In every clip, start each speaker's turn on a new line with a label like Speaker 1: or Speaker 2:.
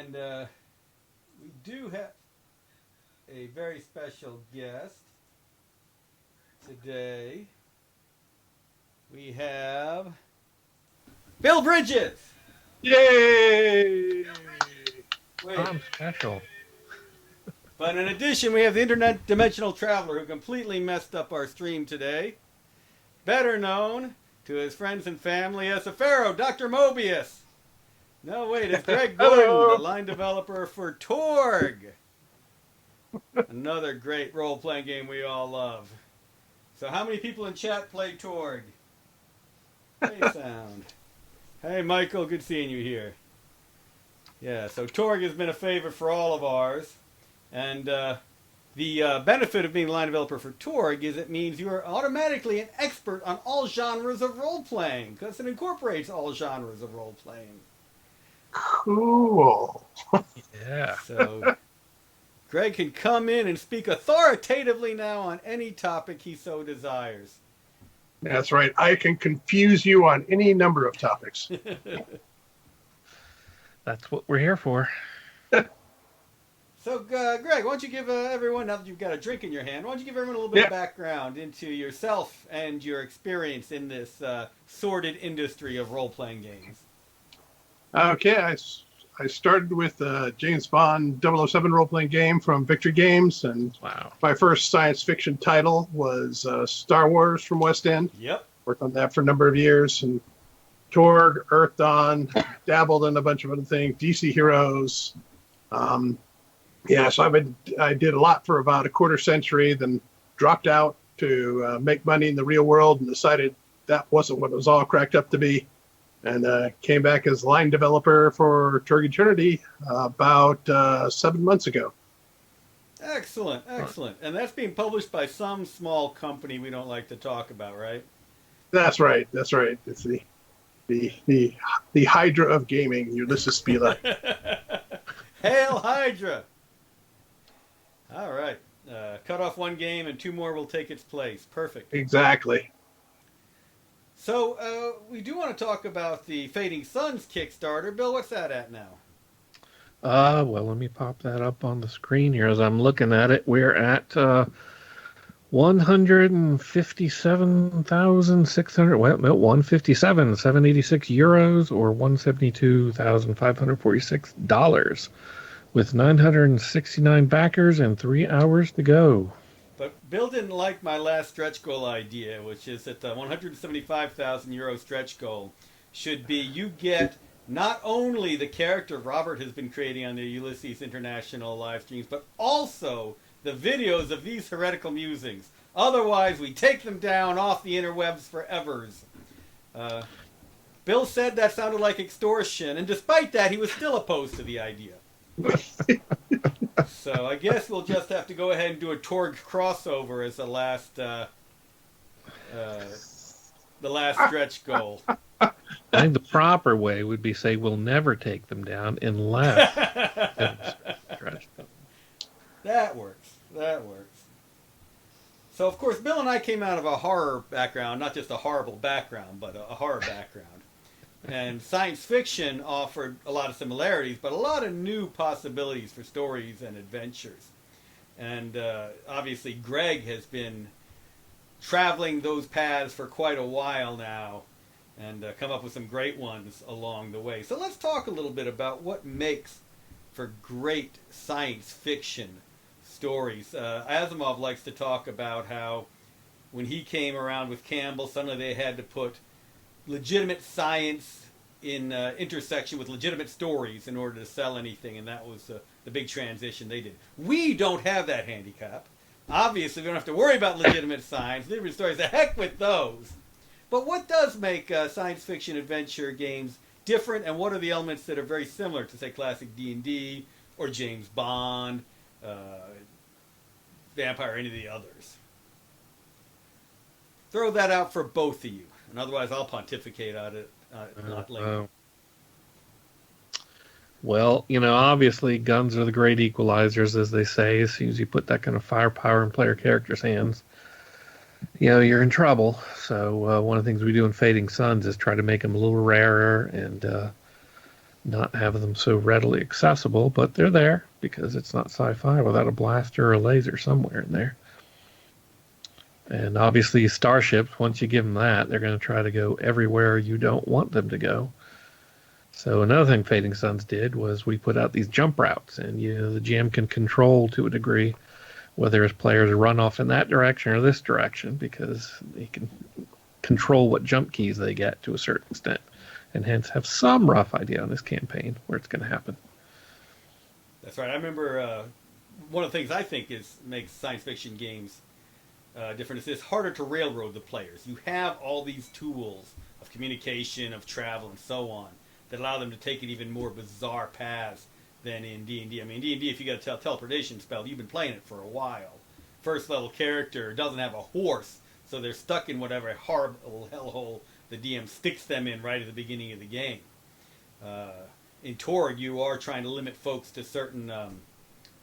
Speaker 1: And we do have a very special guest today. We have Bill Bridges.
Speaker 2: Yay!
Speaker 1: Wait,
Speaker 3: I'm special.
Speaker 1: but in addition, we have the Internet Dimensional Traveler who completely messed up our stream today. Better known to his friends and family as the Pharaoh, Dr. Mobius. No, wait, it's Greg Gorden, the line developer for Torg. Another great role-playing game we all love. So how many people in chat play Torg? Hey, sound. Hey, Michael, good seeing you here. Yeah, so Torg has been a favorite for all of ours. And the benefit of being a line developer for Torg is it means you are automatically an expert on all genres of role-playing, because it incorporates all genres of role-playing.
Speaker 2: Cool.
Speaker 3: Yeah.
Speaker 1: So Greg can come in and speak authoritatively now on any topic he so desires.
Speaker 2: That's right. I can confuse you on any number of topics.
Speaker 3: That's what we're here for.
Speaker 1: So, Greg, why don't you give everyone, now that you've got a drink in your hand, why don't you give everyone a little bit of background into yourself and your experience in this sordid industry of role-playing games?
Speaker 2: Okay, I started with James Bond 007 role-playing game from Victory Games, and my first science fiction title was Star Wars from West End.
Speaker 1: Yep.
Speaker 2: Worked on that for a number of years, and Torg, Earth Dawn, dabbled in a bunch of other things, DC Heroes. So I did a lot for about a quarter century, then dropped out to make money in the real world and decided that wasn't what it was all cracked up to be. And came back as line developer for Torg Eternity about 7 months ago.
Speaker 1: Excellent, excellent. And that's being published by some small company we don't like to talk about, right?
Speaker 2: That's right. That's right. It's the Hydra of gaming, Ulysses Spila.
Speaker 1: Hail Hydra! All right. Cut off one game and two more will take its place. Perfect.
Speaker 2: Exactly.
Speaker 1: So we do want to talk about the Fading Suns Kickstarter. Bill, what's that at now?
Speaker 3: Well, let me pop that up on the screen here as I'm looking at it. We're at 157,600. Well, no, 157,786 euros, or $172,546, with 969 backers and 3 hours to go.
Speaker 1: But Bill didn't like my last stretch goal idea, which is that the 175,000 euro stretch goal should be you get not only the character Robert has been creating on the Ulysses International live streams, but also the videos of these heretical musings. Otherwise, we take them down off the interwebs forevers. Bill said that sounded like extortion, and despite that, he was still opposed to the idea. So I guess we'll just have to go ahead and do a Torg crossover as the last stretch goal.
Speaker 3: I think the proper way would be say we'll never take them down unless stretch them.
Speaker 1: That works. That works. So of course, Bill and I came out of a horror background, not just a horrible background, but a horror background. And science fiction offered a lot of similarities, but a lot of new possibilities for stories and adventures. And obviously, Greg has been traveling those paths for quite a while now and come up with some great ones along the way. So let's talk a little bit about what makes for great science fiction stories. Asimov likes to talk about how when he came around with Campbell, suddenly they had to put legitimate science in intersection with legitimate stories in order to sell anything, and that was the big transition they did. We don't have that handicap. Obviously, we don't have to worry about legitimate science. Legitimate stories, the heck with those. But what does make science fiction adventure games different, and what are the elements that are very similar to, say, classic D&D or James Bond, Vampire, any of the others? Throw that out for both of you. And otherwise, I'll pontificate on it not later.
Speaker 3: Well, obviously, guns are the great equalizers, as they say. As soon as you put that kind of firepower in player characters' hands, you're in trouble. So one of the things we do in Fading Suns is try to make them a little rarer and not have them so readily accessible, but they're there because it's not sci-fi without a blaster or a laser somewhere in there. And obviously, starships, once you give them that, they're going to try to go everywhere you don't want them to go. So another thing Fading Suns did was we put out these jump routes, and the GM can control to a degree whether his players run off in that direction or this direction, because he can control what jump keys they get to a certain extent, and hence have some rough idea on this campaign where it's going to happen.
Speaker 1: That's right. I remember one of the things I think makes science fiction games different is it's harder to railroad the players. You have all these tools of communication, of travel, and so on that allow them to take it even more bizarre paths than in D&D. I mean, D&D, if you got a teleportation spell, you've been playing it for a while. First level character doesn't have a horse, so they're stuck in whatever horrible hellhole the DM sticks them in right at the beginning of the game. In Torg, you are trying to limit folks to certain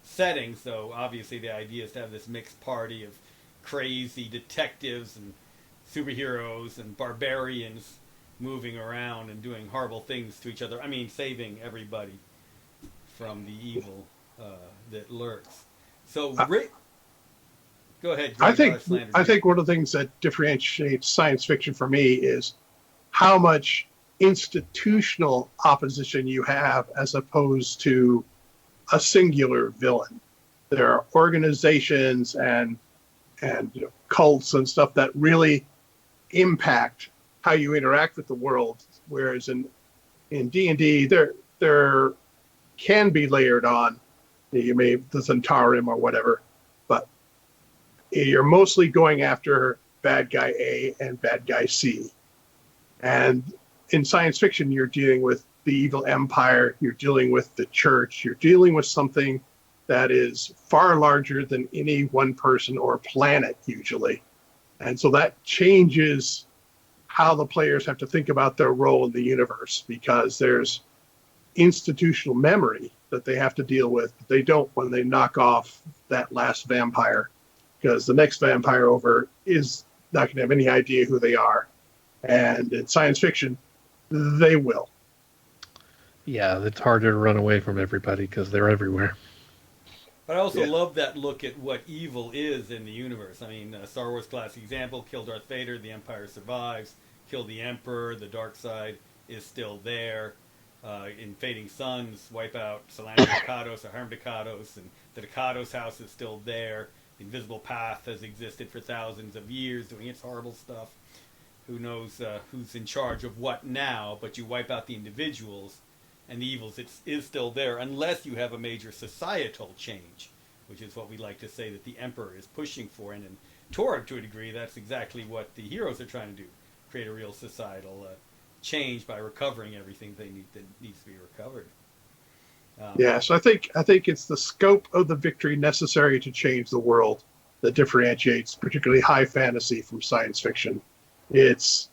Speaker 1: settings, so obviously the idea is to have this mixed party of crazy detectives and superheroes and barbarians moving around and doing horrible things to each other. I mean, saving everybody from the evil that lurks. So, Rick, go ahead.
Speaker 2: I think one of the things that differentiates science fiction for me is how much institutional opposition you have as opposed to a singular villain. There are organizations and cults and stuff that really impact how you interact with the world, whereas in D&D there can be layered on the Zentarum or whatever, but you're mostly going after bad guy A and bad guy C. And in science fiction, you're dealing with the evil empire, you're dealing with the church, you're dealing with something that is far larger than any one person or planet usually. And so that changes how the players have to think about their role in the universe, because there's institutional memory that they have to deal with. They don't when they knock off that last vampire, because the next vampire over is not going to have any idea who they are. And in science fiction, they will.
Speaker 3: Yeah, it's harder to run away from everybody because they're everywhere.
Speaker 1: But I also love that look at what evil is in the universe. I mean, Star Wars classic example, kill Darth Vader, the Empire survives. Kill the Emperor, the dark side is still there. In Fading Suns, wipe out Solandra Ducados or Harm Ducados, and the Ducados house is still there. The Invisible Path has existed for thousands of years, doing its horrible stuff. Who knows who's in charge of what now, but you wipe out the individuals, and the evils is still there, unless you have a major societal change, which is what we like to say that the Emperor is pushing for. And in Torg, to a degree, that's exactly what the heroes are trying to do. Create a real societal change by recovering everything that needs to be recovered.
Speaker 2: So I think it's the scope of the victory necessary to change the world that differentiates particularly high fantasy from science fiction. It's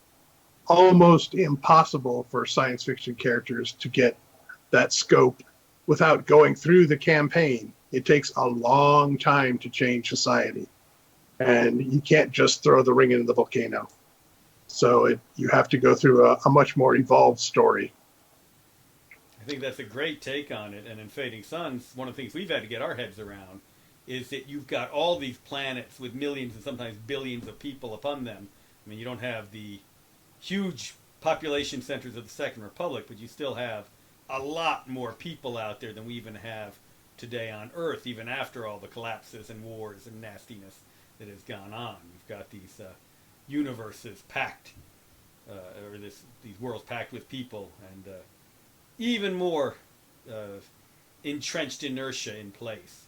Speaker 2: almost impossible for science fiction characters to get that scope without going through the campaign. It takes a long time to change society, and you can't just throw the ring into the volcano. So you have to go through a much more evolved story.
Speaker 1: I think that's a great take on it. And in Fading Suns, one of the things we've had to get our heads around is that you've got all these planets with millions and sometimes billions of people upon them. I mean, you don't have the huge population centers of the Second Republic, but you still have a lot more people out there than we even have today on Earth, even after all the collapses and wars and nastiness that has gone on. You've got these universes packed, or these worlds packed with people, and even more entrenched inertia in place.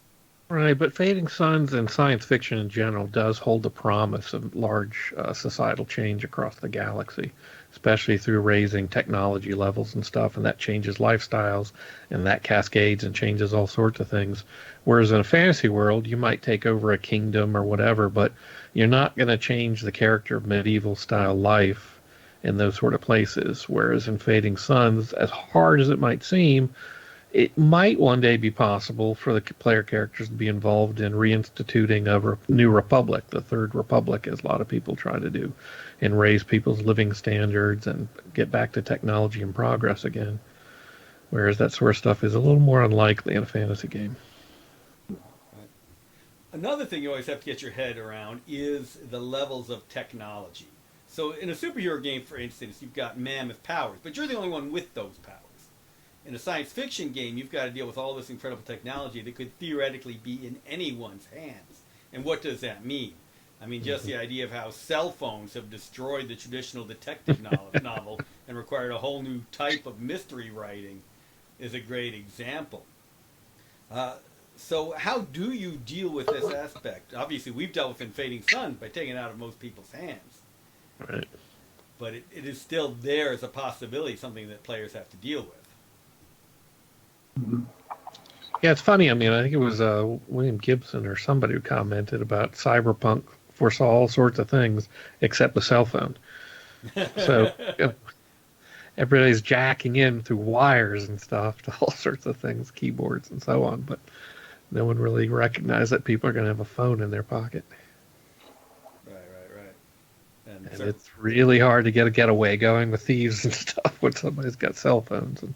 Speaker 3: Right, but Fading Suns and science fiction in general does hold the promise of large societal change across the galaxy, especially through raising technology levels and stuff, and that changes lifestyles, and that cascades and changes all sorts of things. Whereas in a fantasy world, you might take over a kingdom or whatever, but you're not going to change the character of medieval-style life in those sort of places. Whereas in Fading Suns, as hard as it might seem, it might one day be possible for the player characters to be involved in reinstituting a new republic, the Third Republic, as a lot of people try to do, and raise people's living standards and get back to technology and progress again. Whereas that sort of stuff is a little more unlikely in a fantasy game.
Speaker 1: Right. Another thing you always have to get your head around is the levels of technology. So in a superhero game, for instance, you've got mammoth powers, but you're the only one with those powers. In a science fiction game, you've got to deal with all this incredible technology that could theoretically be in anyone's hands. And what does that mean? I mean, just the idea of how cell phones have destroyed the traditional detective novel and required a whole new type of mystery writing is a great example. So how do you deal with this aspect? Obviously, we've dealt with in Fading Suns by taking it out of most people's hands.
Speaker 3: Right.
Speaker 1: But it is still there as a possibility, something that players have to deal with.
Speaker 2: Mhm.
Speaker 3: Yeah, it's funny. I mean, I think it was William Gibson or somebody who commented about cyberpunk foresaw all sorts of things except the cell phone. So everybody's jacking in through wires and stuff to all sorts of things, keyboards and so on, but no one really recognized that people are going to have a phone in their pocket.
Speaker 1: Right.
Speaker 3: And it's really hard to get a getaway going with thieves and stuff when somebody's got cell phones and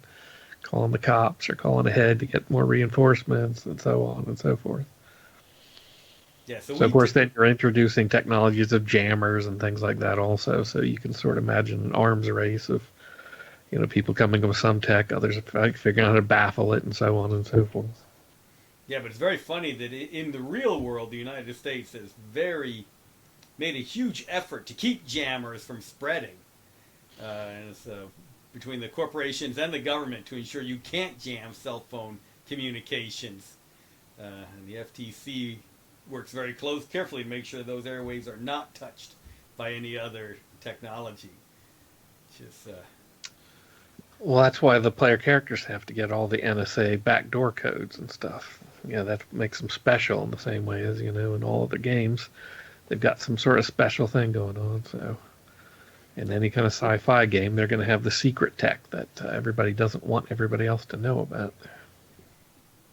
Speaker 3: calling the cops or calling ahead to get more reinforcements and so on and so forth.
Speaker 1: Yeah,
Speaker 3: So of course, then you're introducing technologies of jammers and things like that also. So you can sort of imagine an arms race of, people coming up with some tech, others figuring out how to baffle it and so on and so forth.
Speaker 1: Yeah, but it's very funny that in the real world, the United States has made a huge effort to keep jammers from spreading. And it's between the corporations and the government to ensure you can't jam cell phone communications. And the FTC works very carefully to make sure those airwaves are not touched by any other technology. Just
Speaker 3: Well, that's why the player characters have to get all the NSA backdoor codes and stuff. Yeah, that makes them special in the same way as, in all other games. They've got some sort of special thing going on, so in any kind of sci-fi game, they're going to have the secret tech that everybody doesn't want everybody else to know about.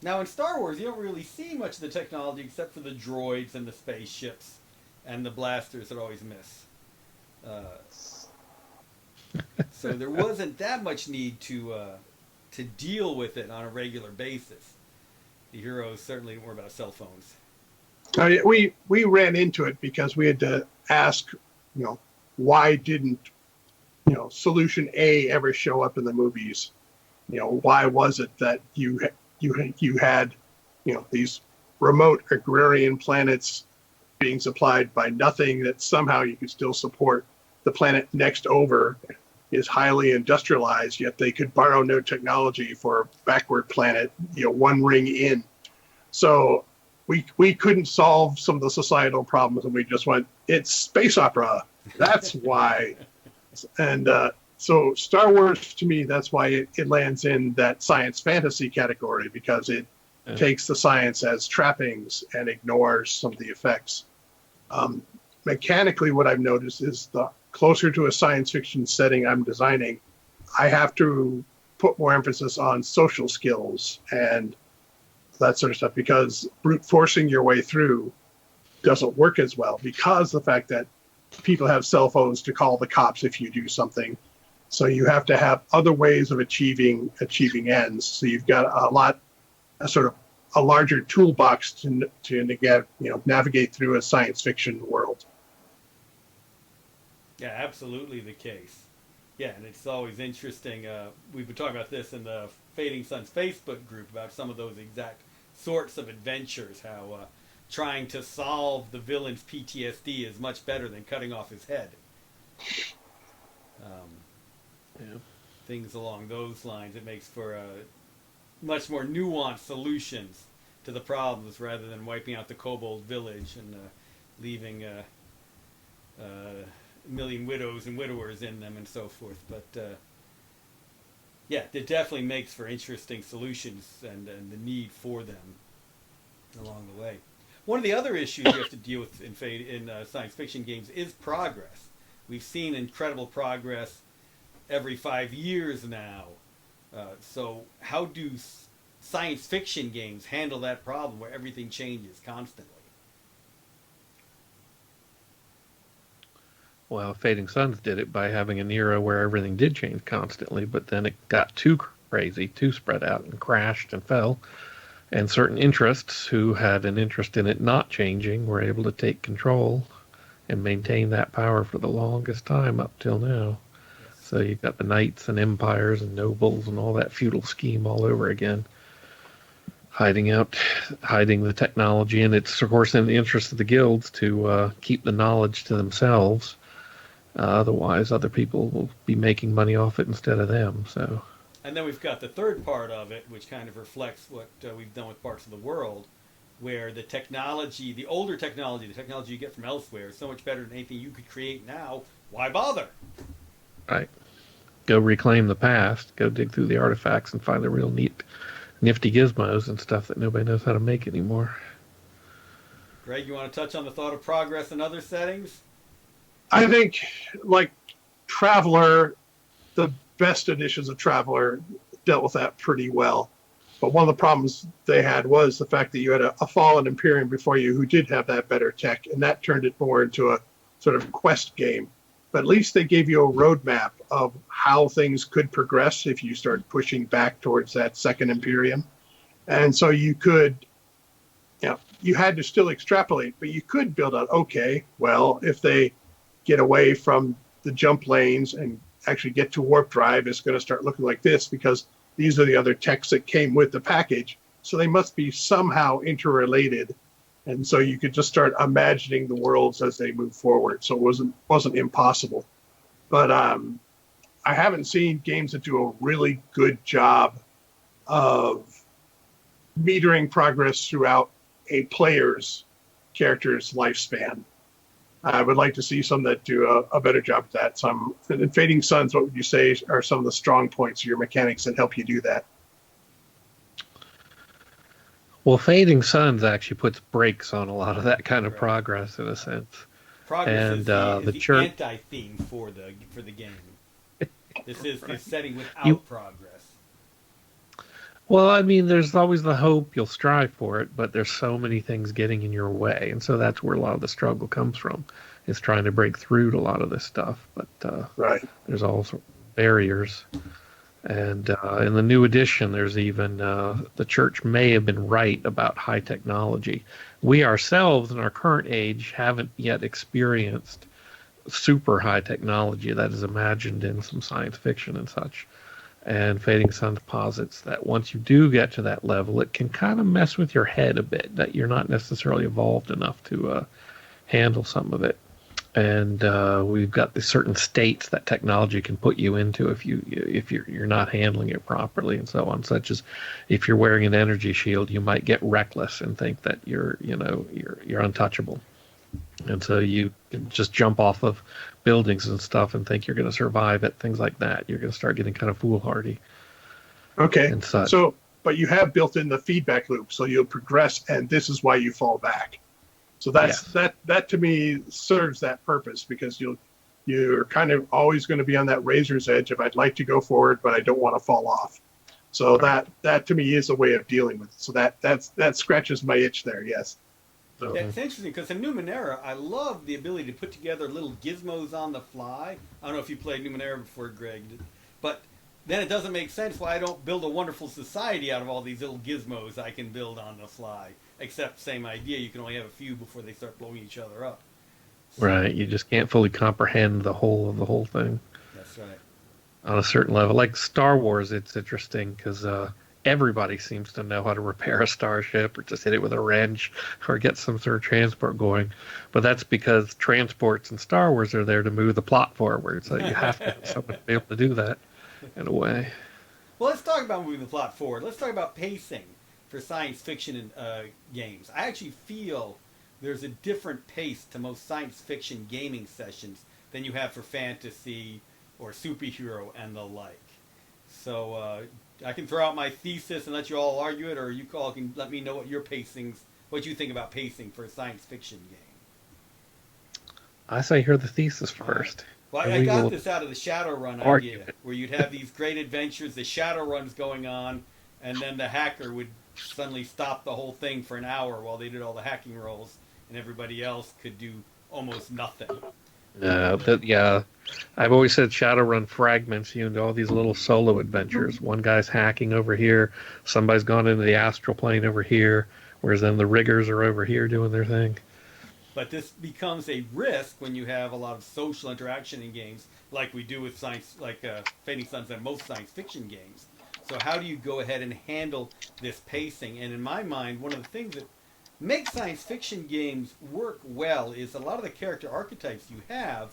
Speaker 1: Now in Star Wars, you don't really see much of the technology except for the droids and the spaceships and the blasters that always miss. So there wasn't that much need to deal with it on a regular basis. The heroes certainly weren't about cell phones.
Speaker 2: We ran into it because we had to ask, why didn't, solution A ever show up in the movies? Why was it that you had, these remote agrarian planets being supplied by nothing that somehow you could still support? The planet next over is highly industrialized, yet they could borrow no technology for a backward planet, one ring in. So we couldn't solve some of the societal problems, and we just went, it's space opera. That's why. And so Star Wars, to me, that's why it lands in that science fantasy category, because it takes the science as trappings and ignores some of the effects. Mechanically, what I've noticed is the closer to a science fiction setting I'm designing, I have to put more emphasis on social skills and that sort of stuff, because brute forcing your way through doesn't work as well, because the fact that people have cell phones to call the cops if you do something. So you have to have other ways of achieving ends. So you've got a larger toolbox to navigate through a science fiction world.
Speaker 1: Yeah, absolutely the case. Yeah, and it's always interesting. We've been talking about this in the Fading Suns Facebook group about some of those exact sorts of adventures, how trying to solve the villain's PTSD is much better than cutting off his head. Things along those lines. It makes for much more nuanced solutions to the problems rather than wiping out the kobold village and leaving a million widows and widowers in them and so forth. But yeah, it definitely makes for interesting solutions and the need for them along the way. One of the other issues you have to deal with in science fiction games is progress. We've seen incredible progress every 5 years now. So how do science fiction games handle that problem where everything changes constantly?
Speaker 3: Well, Fading Suns did it by having an era where everything did change constantly, but then it got too crazy, too spread out, and crashed and fell. And certain interests who had an interest in it not changing were able to take control and maintain that power for the longest time up till now.
Speaker 1: Yes.
Speaker 3: So you've got the knights and empires and nobles and all that feudal scheme all over again, hiding the technology. And it's, of course, in the interest of the guilds to keep the knowledge to themselves. Otherwise, other people will be making money off it instead of them. So.
Speaker 1: And then we've got the third part of it, which kind of reflects what we've done with parts of the world, where the technology, the older technology, the technology you get from elsewhere, is so much better than anything you could create now. Why bother?
Speaker 3: Right. Go reclaim the past. Go dig through the artifacts and find the real nifty gizmos and stuff that nobody knows how to make anymore.
Speaker 1: Greg, you want to touch on the thought of progress in other settings?
Speaker 2: I think, like Traveler, the best editions of Traveler dealt with that pretty well. But one of the problems they had was the fact that you had a fallen Imperium before you who did have that better tech, and that turned it more into a sort of quest game. But at least they gave you a roadmap of how things could progress if you start pushing back towards that second Imperium. And so you could, you had to still extrapolate, but you could build out, okay, well, if they get away from the jump lanes and actually get to warp drive, it's going to start looking like this because these are the other techs that came with the package. So they must be somehow interrelated. And so you could just start imagining the worlds as they move forward. So it wasn't impossible. But I haven't seen games that do a really good job of metering progress throughout a player's character's lifespan. I would like to see some that do a better job of that. In Fading Suns, what would you say are some of the strong points of your mechanics that help you do that?
Speaker 3: Well, Fading Suns actually puts brakes on a lot of that kind of progress in a sense.
Speaker 1: Progress
Speaker 3: And
Speaker 1: is the
Speaker 3: church
Speaker 1: anti-theme for the game. This is the setting without progress.
Speaker 3: Well, I mean, there's always the hope you'll strive for it, but there's so many things getting in your way, and so that's where a lot of the struggle comes from, is trying to break through to a lot of this stuff. But
Speaker 2: right.
Speaker 3: There's also barriers, and in the new edition, there's even the church may have been right about high technology. We ourselves, in our current age, haven't yet experienced super high technology that is imagined in some science fiction and such. And Fading Suns posits that once you do get to that level, it can kind of mess with your head a bit, that you're not necessarily evolved enough to handle some of it. And we've got the certain states that technology can put you into if you're not handling it properly, and so on. Such as if you're wearing an energy shield, you might get reckless and think that you're untouchable. And so you can just jump off of buildings and stuff and think you're going to survive it, things like that. You're going to start getting kind of foolhardy.
Speaker 2: Okay.
Speaker 3: And such.
Speaker 2: So, but you have built in the feedback loop, so you'll progress, and this is why you fall back. So that to me serves that purpose, because you're kind of always going to be on that razor's edge of I'd like to go forward, but I don't want to fall off. So that to me is a way of dealing with it. So that scratches my itch there. Yes. So.
Speaker 1: It's interesting because in Numenera, I love the ability to put together little gizmos on the fly. I don't know if you played Numenera before, Greg, but then it doesn't make sense why I don't build a wonderful society out of all these little gizmos I can build on the fly. Except, same idea, you can only have a few before they start blowing each other up. So,
Speaker 3: right, you just can't fully comprehend the whole of the whole thing.
Speaker 1: That's right.
Speaker 3: On a certain level. Like Star Wars, it's interesting because everybody seems to know how to repair a starship or just hit it with a wrench or get some sort of transport going. But that's because transports in Star Wars are there to move the plot forward. So you have to have someone to be able to do that in a way.
Speaker 1: Well, let's talk about moving the plot forward. Let's talk about pacing for science fiction games. I actually feel there's a different pace to most science fiction gaming sessions than you have for fantasy or superhero and the like. So I can throw out my thesis and let you all argue it, or you all can let me know what what you think about pacing for a science fiction game.
Speaker 3: I say hear the thesis first.
Speaker 1: Well, I got this out of the Shadowrun idea, where you'd have these great adventures, the Shadowrun's going on, and then the hacker would suddenly stop the whole thing for an hour while they did all the hacking rolls, and everybody else could do almost nothing.
Speaker 3: Yeah. I've always said Shadowrun fragments you into all these little solo adventures. One guy's hacking over here, somebody's gone into the astral plane over here, whereas then the riggers are over here doing their thing.
Speaker 1: But this becomes a risk when you have a lot of social interaction in games, like we do with science, like Fading Suns and most science fiction games. So how do you go ahead and handle this pacing? And in my mind, one of the things that makes science fiction games work well is a lot of the character archetypes you have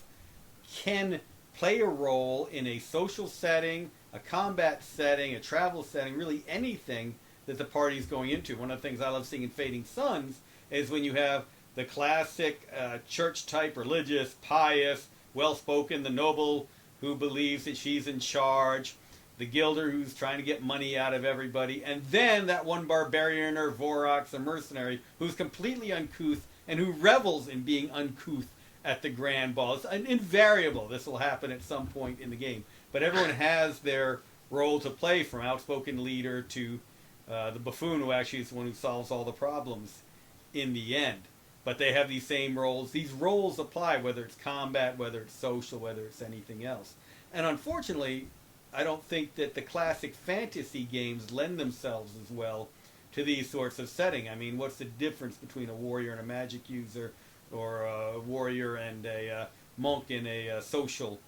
Speaker 1: can play a role in a social setting, a combat setting, a travel setting, really anything that the party is going into. One of the things I love seeing in Fading Suns is when you have the classic church type, religious, pious, well spoken, the noble who believes that she's in charge, the gilder who's trying to get money out of everybody, and then that one barbarian or Vorox or mercenary who's completely uncouth and who revels in being uncouth at the grand ball. It's invariable. This will happen at some point in the game. But everyone has their role to play, from outspoken leader to the buffoon, who actually is the one who solves all the problems in the end. But they have these same roles. These roles apply, whether it's combat, whether it's social, whether it's anything else. And unfortunately, I don't think that the classic fantasy games lend themselves as well to these sorts of setting. I mean, what's the difference between a warrior and a magic user, or a warrior and a monk in a social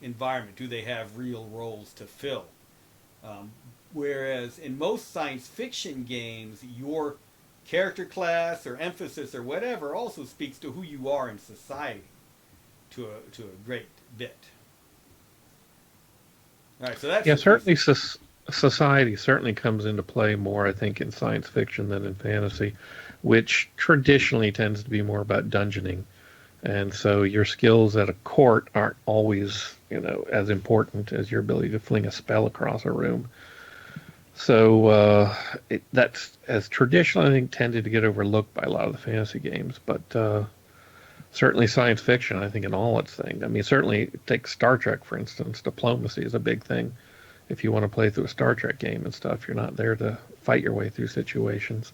Speaker 1: environment? Do they have real roles to fill? Whereas in most science fiction games, your character class or emphasis or whatever also speaks to who you are in society to a great bit. All right, so that's
Speaker 3: certainly society certainly comes into play more, I think, in science fiction than in fantasy, which traditionally tends to be more about dungeoning. And so your skills at a court aren't always, as important as your ability to fling a spell across a room. So that's, as traditional, I think, tended to get overlooked by a lot of the fantasy games. But certainly science fiction, I think, in all its things. I mean, certainly take Star Trek, for instance. Diplomacy is a big thing. If you want to play through a Star Trek game and stuff, you're not there to fight your way through situations.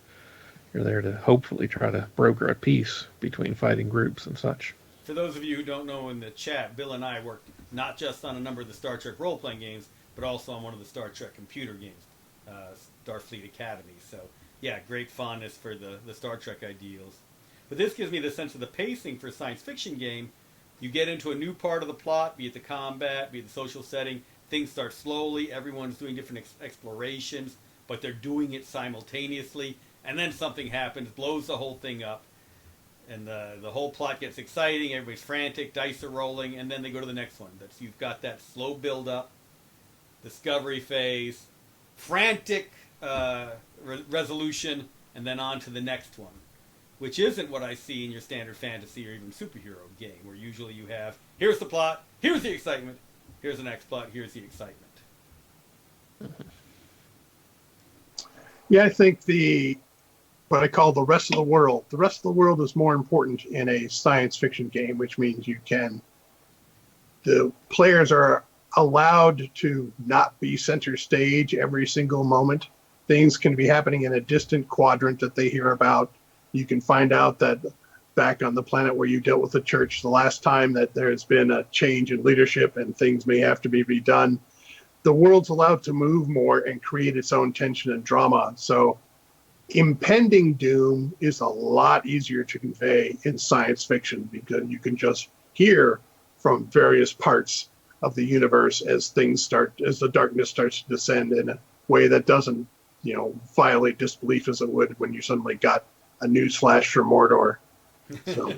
Speaker 3: You're there to hopefully try to broker a peace between fighting groups and such.
Speaker 1: For those of you who don't know in the chat, Bill and I worked not just on a number of the Star Trek role-playing games, but also on one of the Star Trek computer games, Starfleet Academy. So, yeah, great fondness for the Star Trek ideals. But this gives me the sense of the pacing for a science fiction game. You get into a new part of the plot, be it the combat, be it the social setting. Things start slowly. Everyone's doing different explorations, but they're doing it simultaneously. And then something happens, blows the whole thing up. And the whole plot gets exciting. Everybody's frantic, dice are rolling, and then they go to the next one. You've got that slow build-up, discovery phase, frantic resolution, and then on to the next one, which isn't what I see in your standard fantasy or even superhero game, where usually you have, here's the plot, here's the excitement, here's the next plot, here's the excitement.
Speaker 2: Yeah, I think what I call the rest of the world. The rest of the world is more important in a science fiction game, which means the players are allowed to not be center stage every single moment. Things can be happening in a distant quadrant that they hear about. You can find out that back on the planet where you dealt with the church the last time, that there's been a change in leadership and things may have to be redone. The world's allowed to move more and create its own tension and drama. So impending doom is a lot easier to convey in science fiction, because you can just hear from various parts of the universe as the darkness starts to descend in a way that doesn't, violate disbelief as it would when you suddenly got a news flash from Mordor. So.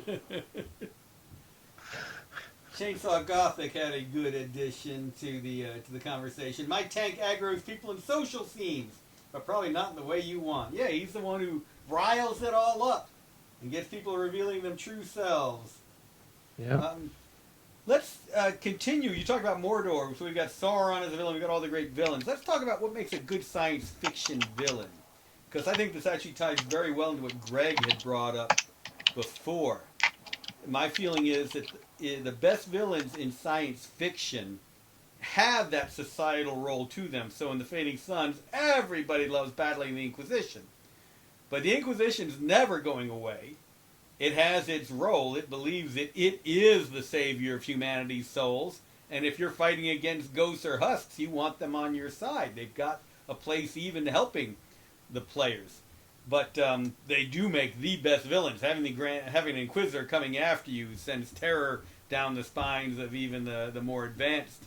Speaker 1: Chainsaw Gothic had a good addition to the conversation. My tank aggroes people in social scenes, but probably not in the way you want. Yeah, he's the one who riles it all up and gets people revealing them true selves.
Speaker 3: Yeah.
Speaker 1: Let's continue. You talk about Mordor, so we've got Sauron as a villain, we've got all the great villains. Let's talk about what makes a good science fiction villain, because I think this actually ties very well into what Greg had brought up before. My feeling is that the best villains in science fiction have that societal role to them. So in the Fading Suns, everybody loves battling the Inquisition. But the Inquisition's never going away. it has its role. It believes that it is the savior of humanity's souls. And if you're fighting against ghosts or husks, you want them on your side. They've got a place even helping the players. But they do make the best villains. Having an Inquisitor coming after you sends terror down the spines of even the more advanced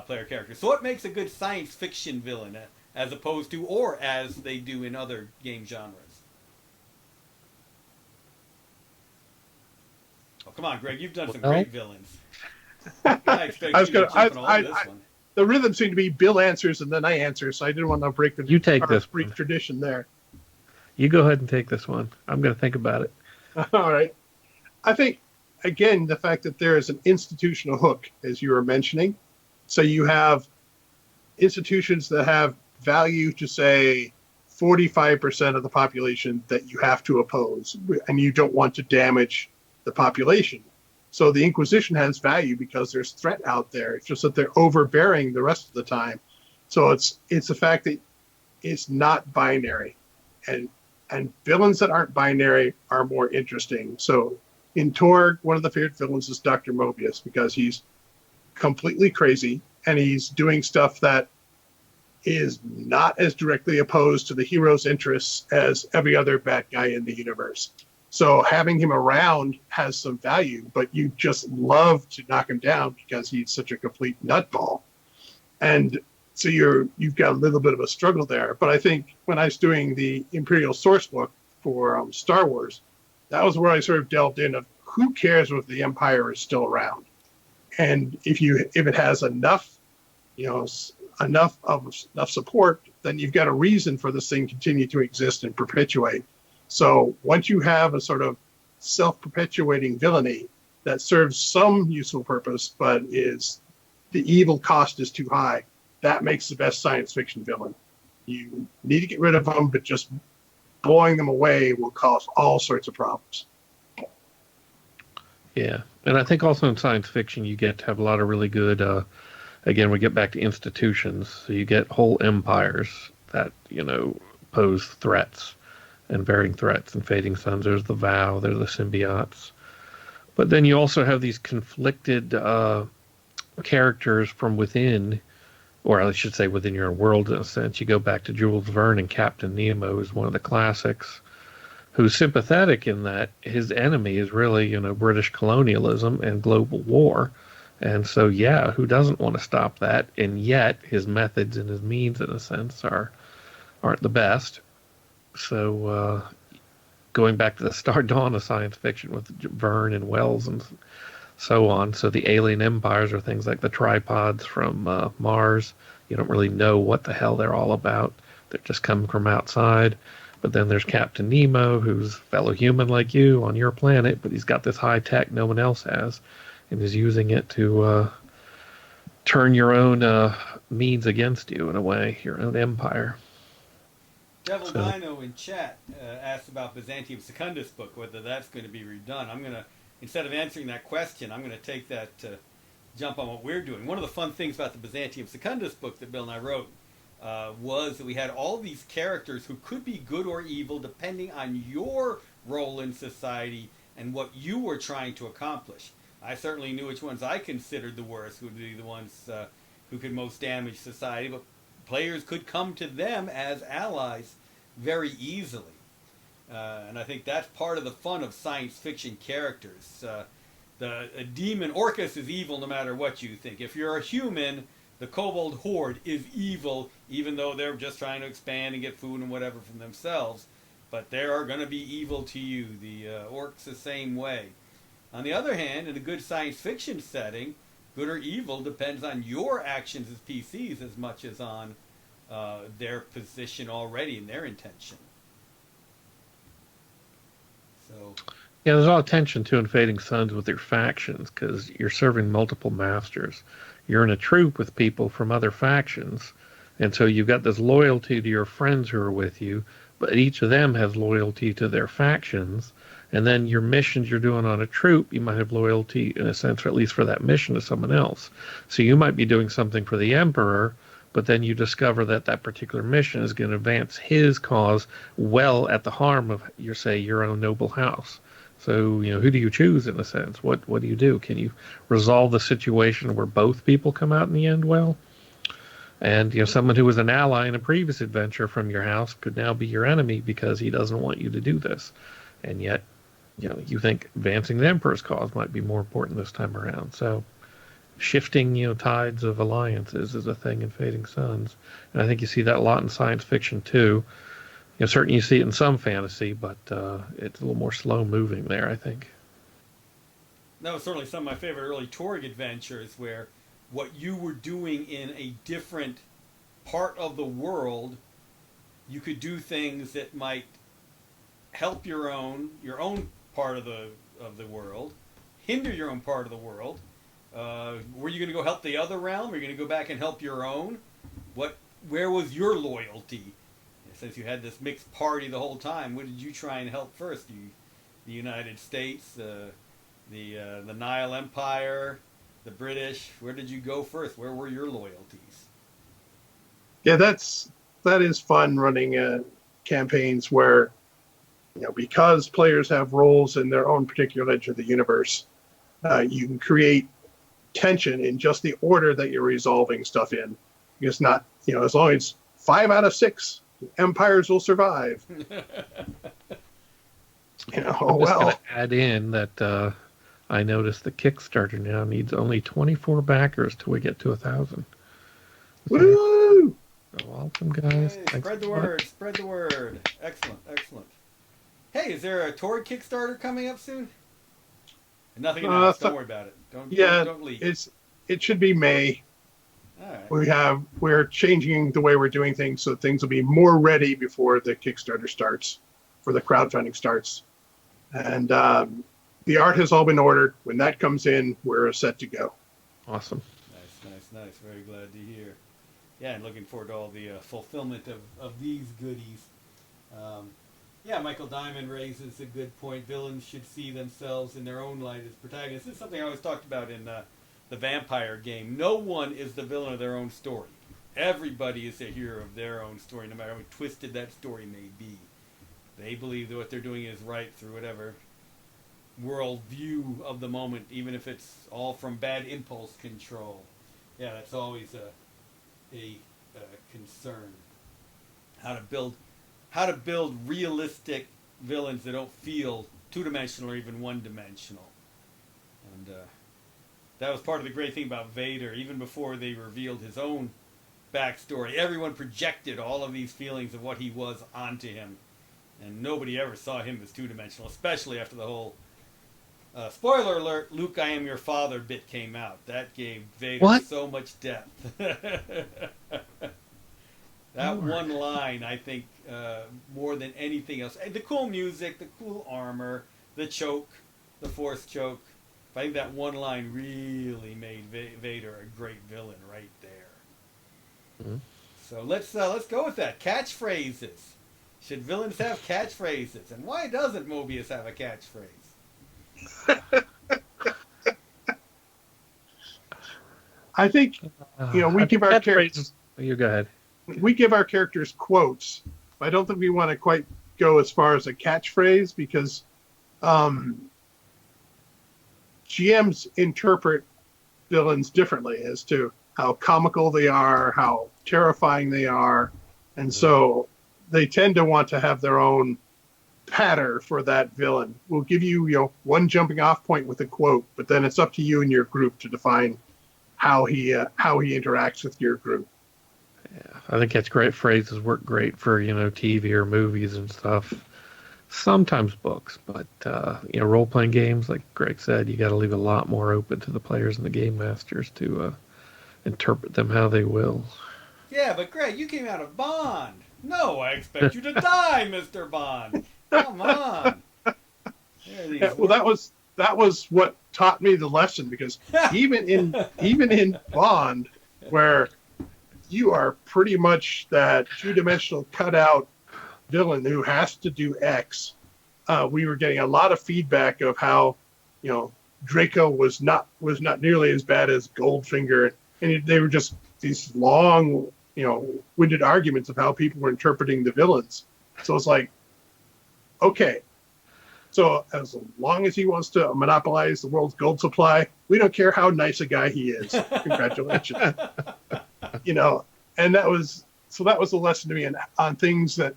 Speaker 1: player characters. So it makes a good science fiction villain, as opposed to, or as they do in other game genres. Oh, come on, Greg, you've done some great villains. I expect you to jump on this one.
Speaker 2: The rhythm seemed to be Bill answers and then I answer, so I didn't want to break the tradition there.
Speaker 3: You go ahead and take this one. I'm going to think about it.
Speaker 2: All right. I think, again, the fact that there is an institutional hook, as you were mentioning. So you have institutions that have value to, say, 45% of the population that you have to oppose, and you don't want to damage the population. So the Inquisition has value because there's threat out there. It's just that they're overbearing the rest of the time. So it's the fact that it's not binary. And villains that aren't binary are more interesting. So in Torg, one of the favorite villains is Dr. Mobius because he's completely crazy and he's doing stuff that is not as directly opposed to the hero's interests as every other bad guy in the universe. So having him around has some value, but you just love to knock him down because he's such a complete nutball. And so you've got a little bit of a struggle there. But I think when I was doing the Imperial source book for Star Wars, that was where I sort of delved in of who cares if the Empire is still around. And if it has enough support, then you've got a reason for this thing to continue to exist and perpetuate. So once you have a sort of self-perpetuating villainy that serves some useful purpose, but the evil cost is too high, that makes the best science fiction villain. You need to get rid of them, but just blowing them away will cause all sorts of problems.
Speaker 3: Yeah, and I think also in science fiction you get to have a lot of really good, again, we get back to institutions. So you get whole empires that, pose threats and varying threats. In Fading Suns, there's the Vow, there's the symbiotes. But then you also have these conflicted characters from within, or I should say within your world in a sense. You go back to Jules Verne, and Captain Nemo is one of the classics, who's sympathetic in that his enemy is really, British colonialism and global war. And so, yeah, who doesn't want to stop that? And yet his methods and his means, in a sense, aren't the best. So going back to the Star Dawn of science fiction with Verne and Wells and so on. So the alien empires are things like the tripods from Mars. You don't really know what the hell they're all about. They're just coming from outside. But then there's Captain Nemo, who's a fellow human like you on your planet, but he's got this high tech no one else has, and is using it to turn your own means against you in a way, your own empire.
Speaker 1: Devil Dino in chat asked about Byzantium Secundus book, whether that's going to be redone. I'm going to, instead of answering that question, I'm going to take that to jump on what we're doing. One of the fun things about the Byzantium Secundus book that Bill and I wrote was that we had all these characters who could be good or evil depending on your role in society and what you were trying to accomplish. I certainly knew which ones I considered the worst would be the ones who could most damage society, but players could come to them as allies very easily. And I think that's part of the fun of science fiction characters. A demon, Orcus is evil no matter what you think. If you're a human, the Kobold Horde is evil, even though they're just trying to expand and get food and whatever from themselves. But they are going to be evil to you. The orcs the same way. On the other hand, in a good science fiction setting, good or evil depends on your actions as PCs as much as on their position already and their intention. So,
Speaker 3: yeah, there's a lot of tension too in Fading Suns with your factions because you're serving multiple masters. You're in a troop with people from other factions, and so you've got this loyalty to your friends who are with you, but each of them has loyalty to their factions. And then your missions you're doing on a troop, you might have loyalty, in a sense, or at least for that mission, to someone else. So you might be doing something for the Emperor, but then you discover that that particular mission is going to advance his cause well at the harm of, your own noble house. So, who do you choose in a sense? What do you do? Can you resolve the situation where both people come out in the end well? And, someone who was an ally in a previous adventure from your house could now be your enemy because he doesn't want you to do this. And yet, you think advancing the Emperor's cause might be more important this time around. So shifting, tides of alliances is a thing in Fading Suns. And I think you see that a lot in science fiction too. Certainly you see it in some fantasy, but it's a little more slow moving there, I think.
Speaker 1: That was certainly some of my favorite early Torg adventures, where what you were doing in a different part of the world, you could do things that might help your own part of the world, hinder your own part of the world. Were you going to go help the other realm? Were you going to go back and help your own? Where was your loyalty? Since you had this mixed party the whole time, what did you try and help first? The United States, the Nile Empire, the British. Where did you go first? Where were your loyalties?
Speaker 2: Yeah, that is fun running campaigns where, because players have roles in their own particular edge of the universe, you can create tension in just the order that you're resolving stuff in. It's not, as long as 5 out of 6 empires will survive.
Speaker 3: I'm just going to add in that I noticed the Kickstarter now needs only 24 backers till we get to 1,000.
Speaker 2: Woo!
Speaker 3: So welcome, guys.
Speaker 1: Hey, spread the word. Spread the word. Excellent. Hey, is there a Torg Kickstarter coming up soon? Nothing announced. Don't worry about it. Don't leak.
Speaker 2: It should be May.
Speaker 1: All right.
Speaker 2: We're changing the way we're doing things so things will be more ready before the Kickstarter starts, for the crowdfunding starts. And the art has all been ordered. When that comes in, we're set to go.
Speaker 3: Awesome.
Speaker 1: Nice. Very glad to hear. Yeah, and looking forward to all the fulfillment of these goodies. Michael Diamond raises a good point. Villains should see themselves in their own light as protagonists. This is something I always talked about in the vampire game. No one is the villain of their own story. Everybody is a hero of their own story, no matter how twisted that story may be. They believe that what they're doing is right through whatever world view of the moment, even if it's all from bad impulse control. Yeah, that's always a concern. How to build realistic villains that don't feel two-dimensional or even one-dimensional. And that was part of the great thing about Vader. Even before they revealed his own backstory, everyone projected all of these feelings of what he was onto him. And nobody ever saw him as two-dimensional, especially after the whole spoiler alert, Luke, I am your father bit came out. That gave Vader so much depth. That one line, I think, more than anything else. And the cool music, the cool armor, the choke, the force choke. I think that one line really made Vader a great villain right there. Mm-hmm. So let's go with that. Catchphrases. Should villains have catchphrases? And why doesn't Mobius have a catchphrase?
Speaker 2: I think we give our characters.
Speaker 3: You go ahead.
Speaker 2: We give our characters quotes. I don't think we want to quite go as far as a catchphrase because GMs interpret villains differently as to how comical they are, how terrifying they are, and so they tend to want to have their own patter for that villain. We'll give you, one jumping off point with a quote, but then it's up to you and your group to define how he interacts with your group.
Speaker 3: Yeah, I think that's great. Phrases work great for TV or movies and stuff. Sometimes books, but role playing games, like Greg said, you got to leave a lot more open to the players and the game masters to interpret them how they will.
Speaker 1: Yeah, but Greg, you came out of Bond. No, I expect you to die, Mr. Bond. Come on.
Speaker 2: Yeah, well, that was what taught me the lesson, because even in Bond, where you are pretty much that two-dimensional cutout villain who has to do X, we were getting a lot of feedback of how Draco was not nearly as bad as Goldfinger, and they were just these long winded arguments of how people were interpreting the villains. So it's like, okay, So as long as he wants to monopolize the world's gold supply, we don't care how nice a guy he is. Congratulations. And that was a lesson to me on things that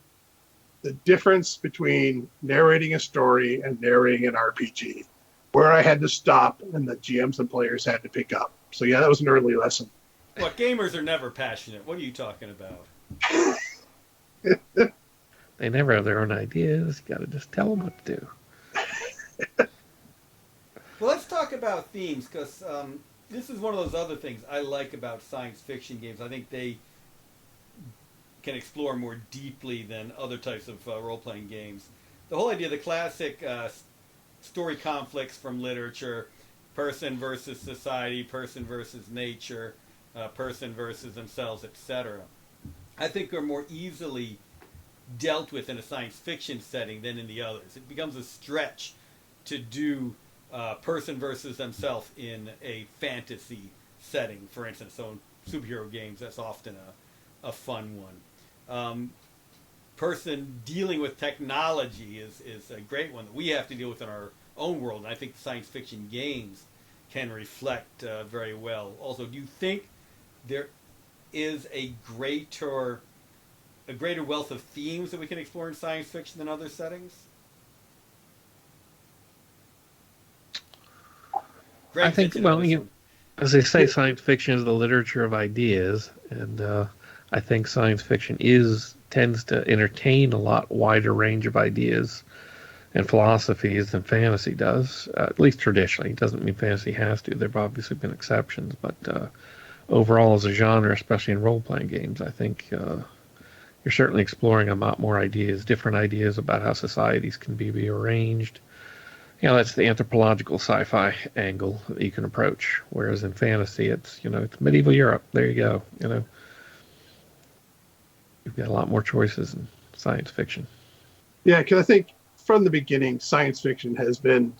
Speaker 2: the difference between narrating a story and narrating an RPG, where I had to stop and the GMs and players had to pick up. So yeah, that was an early lesson.
Speaker 1: What, gamers are never passionate. What are you talking about?
Speaker 3: They never have their own ideas. You got to just tell them what to do.
Speaker 1: Well, let's talk about themes, because this is one of those other things I like about science fiction games. I think they can explore more deeply than other types of role-playing games. The whole idea of the classic story conflicts from literature, person versus society, person versus nature, person versus themselves, etc., I think are more easily dealt with in a science fiction setting than in the others. It becomes a stretch to do person versus themselves in a fantasy setting, for instance. So in superhero games, that's often a fun one. Person dealing with technology is a great one that we have to deal with in our own world, and I think the science fiction games can reflect very well. Also, do you think there is a greater wealth of themes that we can explore in science fiction than other settings? Greg,
Speaker 3: I think, well, as they say, science fiction is the literature of ideas, and I think science fiction tends to entertain a lot wider range of ideas and philosophies than fantasy does, at least traditionally. It doesn't mean fantasy has to. There have obviously been exceptions, but overall as a genre, especially in role-playing games, I think you're certainly exploring a lot more ideas, different ideas about how societies can be rearranged. That's the anthropological sci-fi angle that you can approach, whereas in fantasy, it's medieval Europe. There you go. You've got a lot more choices in science fiction.
Speaker 2: Yeah, because I think from the beginning, science fiction has been,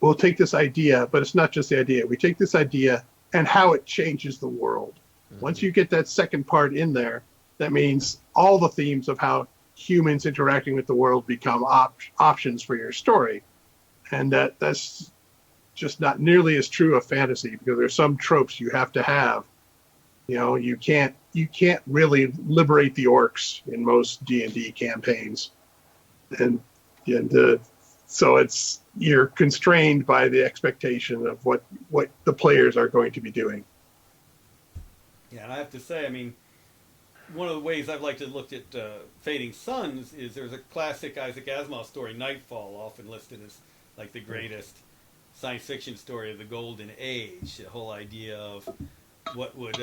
Speaker 2: we'll take this idea, but it's not just the idea. We take this idea and how it changes the world. Mm-hmm. Once you get that second part in there, that means all the themes of how humans interacting with the world become options for your story. And that's just not nearly as true of fantasy, because there's some tropes you have to have. You can't really liberate the orcs in most D&D campaigns. And so you're constrained by the expectation of what the players are going to be doing.
Speaker 1: Yeah, and I have to say, one of the ways I've liked to look at Fading Suns is there's a classic Isaac Asimov story, Nightfall, often listed as like the greatest science fiction story of the Golden Age. The whole idea of what would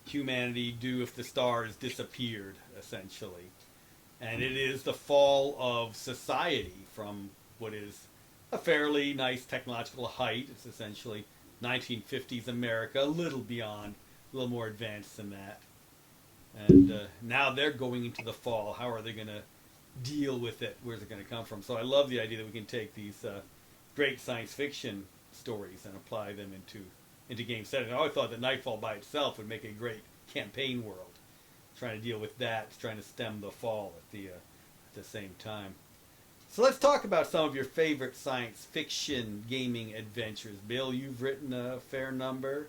Speaker 1: humanity do if the stars disappeared, essentially. And it is the fall of society from what is a fairly nice technological height. It's essentially 1950s America, a little beyond, a little more advanced than that. And now they're going into the fall. How are they going to deal with it? Where's it going to come from? So I love the idea that we can take these great science fiction stories and apply them into game settings. I always thought that Nightfall by itself would make a great campaign world. Trying to deal with that, trying to stem the fall at the same time. So let's talk about some of your favorite science fiction gaming adventures. Bill, you've written a fair number.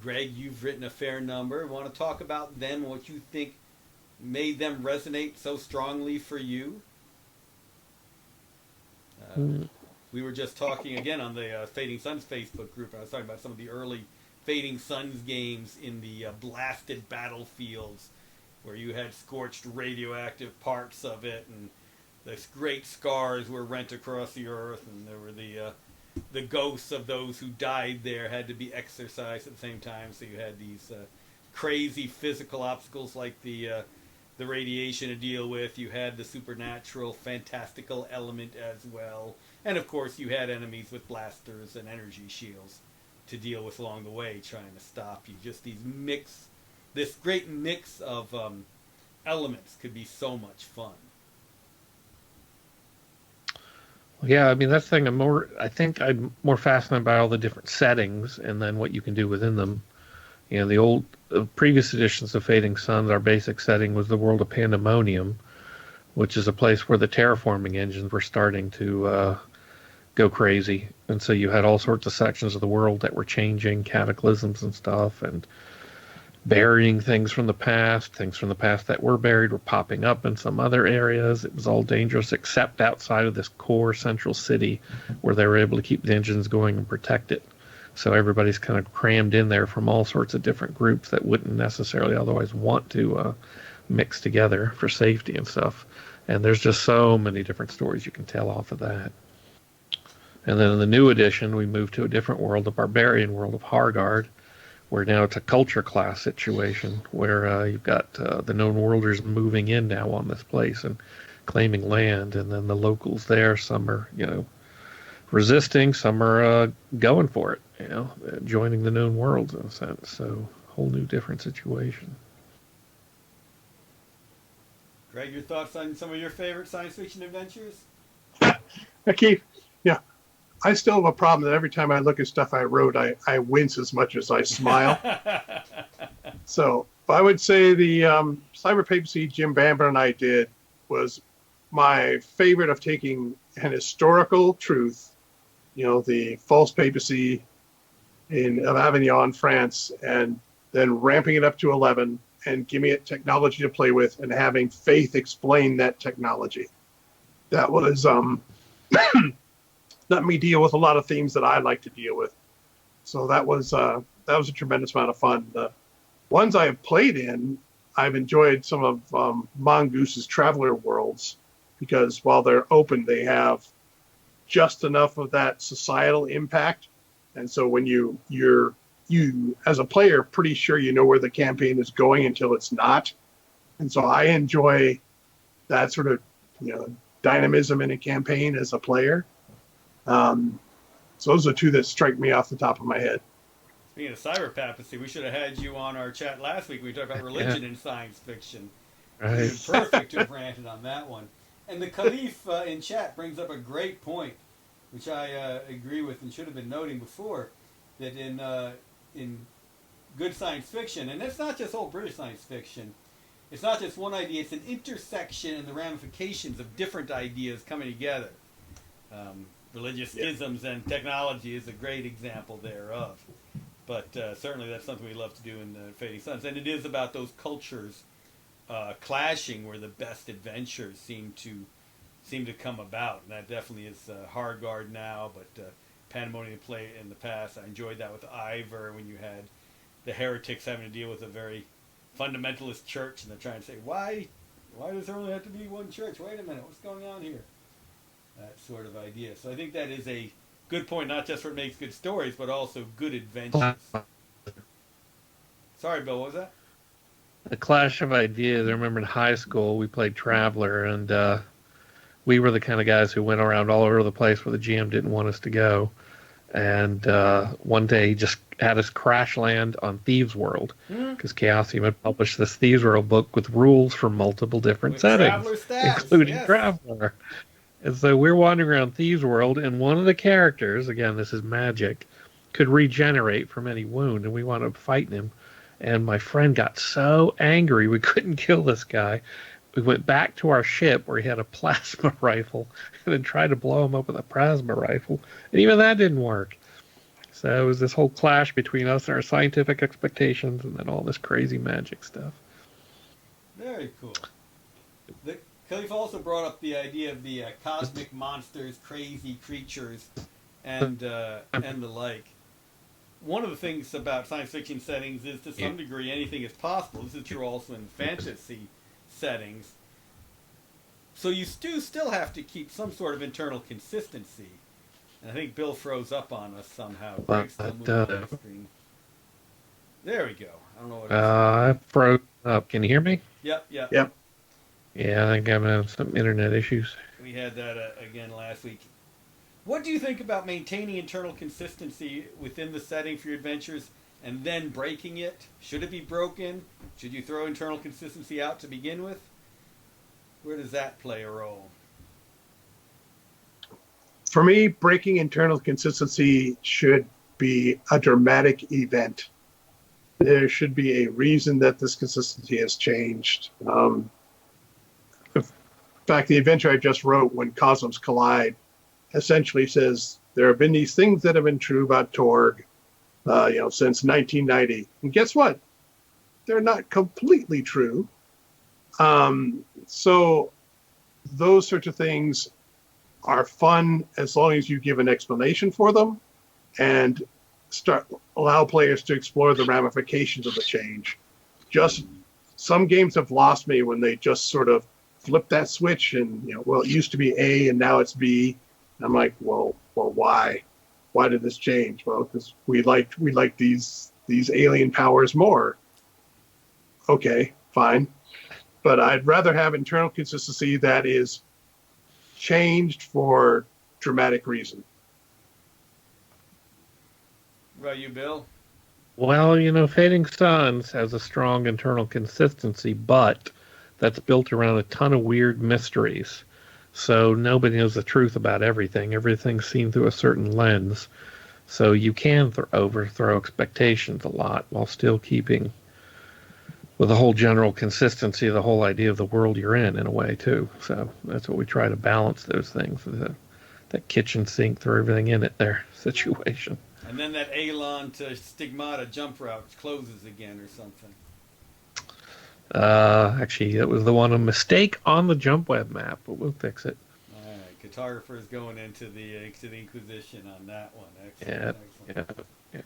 Speaker 1: Greg, you've written a fair number. Want to talk about them, what you think made them resonate so strongly for you? We were just talking again on the Fading Suns Facebook group. I was talking about some of the early Fading Suns games in the blasted battlefields where you had scorched radioactive parts of it, and the great scars were rent across the earth, and there were the ghosts of those who died there had to be exorcised at the same time. So you had these crazy physical obstacles like the radiation to deal with. You had the supernatural, fantastical element as well. And of course you had enemies with blasters and energy shields to deal with along the way, trying to stop you. Just this great mix of elements could be so much fun.
Speaker 3: Yeah, that's the thing. I think I'm more fascinated by all the different settings and then what you can do within them. The previous editions of Fading Suns, our basic setting was the world of Pandemonium, which is a place where the terraforming engines were starting to go crazy. And so you had all sorts of sections of the world that were changing, cataclysms and stuff, and burying things from the past that were buried were popping up in some other areas. It was all dangerous except outside of this core central city where they were able to keep the engines going and protect it. So everybody's kind of crammed in there from all sorts of different groups that wouldn't necessarily otherwise want to mix together for safety and stuff. And there's just so many different stories you can tell off of that. And then in the new edition, we moved to a different world, the barbarian world of Hargard, where now it's a culture class situation where you've got the known worlders moving in now on this place and claiming land, and then the locals there, some are, resisting, some are going for it, joining the known worlds in a sense. So whole new different situation.
Speaker 1: Greg, your thoughts on some of your favorite science fiction adventures?
Speaker 2: Keith, yeah, I still have a problem that every time I look at stuff I wrote, I wince as much as I smile. So I would say the Cyber Papacy Jim Bamber and I did was my favorite of taking an historical truth, the false papacy of Avignon, France, and then ramping it up to 11 and giving it technology to play with and having Faith explain that technology. That was let me deal with a lot of themes that I like to deal with. So that was a tremendous amount of fun. The ones I have played in, I've enjoyed some of Mongoose's Traveler Worlds, because while they're open, they have just enough of that societal impact. And so when you as a player, pretty sure you know where the campaign is going until it's not. And so I enjoy that sort of dynamism in a campaign as a player. So those are two that strike me off the top of my head.
Speaker 1: Speaking of cyber papacy, we should have had you on our chat last week. We talked about religion in science fiction.
Speaker 3: Right.
Speaker 1: You're perfect to have ranted on that one. And the Caliph in chat brings up a great point, which I agree with and should have been noting before, that in good science fiction, and it's not just old British science fiction, it's not just one idea, it's an intersection and the ramifications of different ideas coming together. Religious schisms and technology is a great example thereof. But certainly that's something we love to do in Fading Suns. And it is about those cultures clashing where the best adventures seem to come about. And that definitely is Hargard now, but Pandemonium play in the past. I enjoyed that with Ivor when you had the heretics having to deal with a very fundamentalist church, and they're trying to say, why does there only have to be one church? Wait a minute, what's going on here? That sort of idea. So I think that is a good point, not just for it makes good stories, but also good adventures. Sorry, Bill, what was that?
Speaker 3: The clash of ideas. I remember in high school we played Traveler, and we were the kind of guys who went around all over the place where the GM didn't want us to go. And one day he just had us crash land on Thieves World, because Chaosium had published this Thieves World book with rules for multiple different settings, including Traveler. And so we're wandering around Thieves World, and one of the characters, again, this is magic, could regenerate from any wound, and we wound up fighting him. And my friend got so angry we couldn't kill this guy. We went back to our ship where he had a plasma rifle and then tried to blow him up with a plasma rifle. And even that didn't work. So it was this whole clash between us and our scientific expectations, and then all this crazy magic stuff.
Speaker 1: Very cool. The Caliph also brought up the idea of the cosmic monsters, crazy creatures, and the like. One of the things about science fiction settings is, to some degree, anything is possible. This is true also in fantasy settings. So you do still have to keep some sort of internal consistency. And I think Bill froze up on us somehow. Greg's still moving on the screen. There we go. I don't know what
Speaker 3: I froze up. Can you hear me?
Speaker 1: Yep.
Speaker 3: Yeah, I think I'm having some internet issues.
Speaker 1: We had that again last week. What do you think about maintaining internal consistency within the setting for your adventures and then breaking it? Should it be broken? Should you throw internal consistency out to begin with? Where does that play a role?
Speaker 2: For me, breaking internal consistency should be a dramatic event. There should be a reason that this consistency has changed. fact, the adventure I just wrote, When Cosmos Collide, essentially says there have been these things that have been true about Torg, since 1990. And guess what? They're not completely true. So those sorts of things are fun as long as you give an explanation for them and allow players to explore the ramifications of the change. Just some games have lost me when they just sort of flip that switch and it used to be A and now it's B. I'm like, well, why? Why did this change? Well, because we like these alien powers more. Okay, fine. But I'd rather have internal consistency that is changed for dramatic reason.
Speaker 1: What about you, Bill?
Speaker 3: Well, Fading Suns has a strong internal consistency, but that's built around a ton of weird mysteries. So nobody knows the truth about everything. Everything's seen through a certain lens. So you can overthrow expectations a lot while still keeping with the whole general consistency of the whole idea of the world you're in a way, too. So that's what we try to balance those things. That kitchen sink, throw everything in it there situation.
Speaker 1: And then that Alon to Stigmata jump route closes again or something.
Speaker 3: Actually, it was the one, a mistake on the jump web map, but we'll fix it.
Speaker 1: All right, cartographer's going into the Inquisition on that one.
Speaker 3: Yeah,
Speaker 1: Excellent.
Speaker 3: yeah.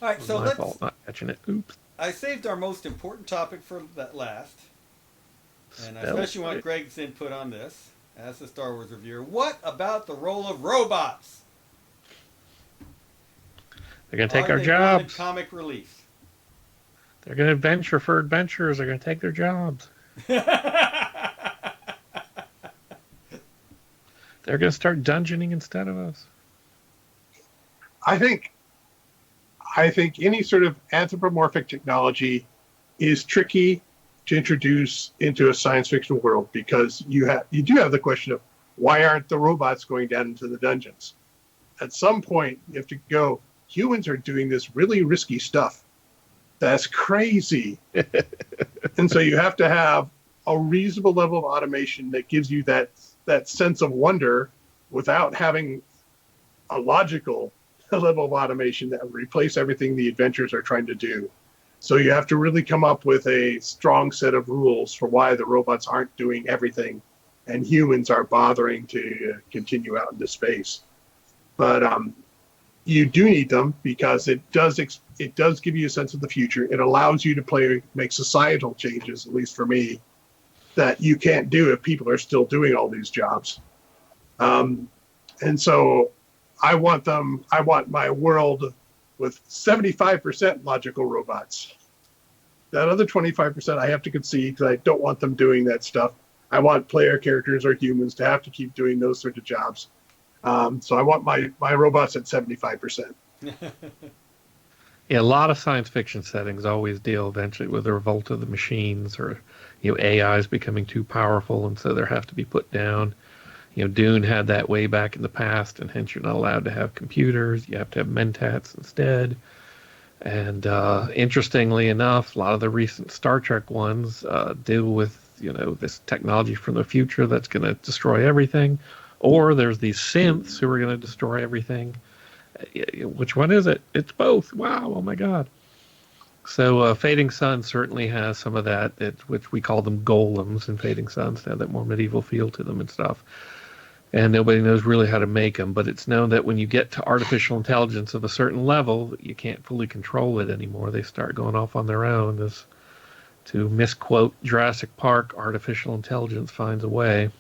Speaker 1: All right, so
Speaker 3: My
Speaker 1: let's.
Speaker 3: fault not catching it. Oops.
Speaker 1: I saved our most important topic for that last, and I especially want Greg's input on this as the Star Wars reviewer. What about the role of robots?
Speaker 3: They're going to take our jobs.
Speaker 1: Comic relief.
Speaker 3: They're going to adventure for adventurers. They're going to take their jobs. They're going to start dungeoning instead of us.
Speaker 2: I think any sort of anthropomorphic technology is tricky to introduce into a science fiction world because you do have the question of why aren't the robots going down into the dungeons? At some point, you have to go, humans are doing this really risky stuff. That's crazy. And so you have to have a reasonable level of automation that gives you that sense of wonder without having a logical level of automation that would replace everything the adventurers are trying to do. So you have to really come up with a strong set of rules for why the robots aren't doing everything and humans are bothering to continue out into space. But you do need them because it does give you a sense of the future. It allows you to make societal changes, at least for me, that you can't do if people are still doing all these jobs. And so I want my world with 75% logical robots. That other 25% I have to concede because I don't want them doing that stuff. I want player characters or humans to have to keep doing those sorts of jobs. So I want my robots at 75%.
Speaker 3: Yeah, a lot of science fiction settings always deal eventually with the revolt of the machines or AIs becoming too powerful and so they have to be put down. Dune had that way back in the past, and hence you're not allowed to have computers. You have to have mentats instead. And interestingly enough, a lot of the recent Star Trek ones deal with this technology from the future that's going to destroy everything, or there's these synths who are going to destroy everything. Which one is it? It's both. Wow! Oh my God! So Fading Sun certainly has some of that, which we call them golems in Fading Suns. They have that more medieval feel to them and stuff. And nobody knows really how to make them, but it's known that when you get to artificial intelligence of a certain level, you can't fully control it anymore. They start going off on their own. As to misquote Jurassic Park, artificial intelligence finds a way.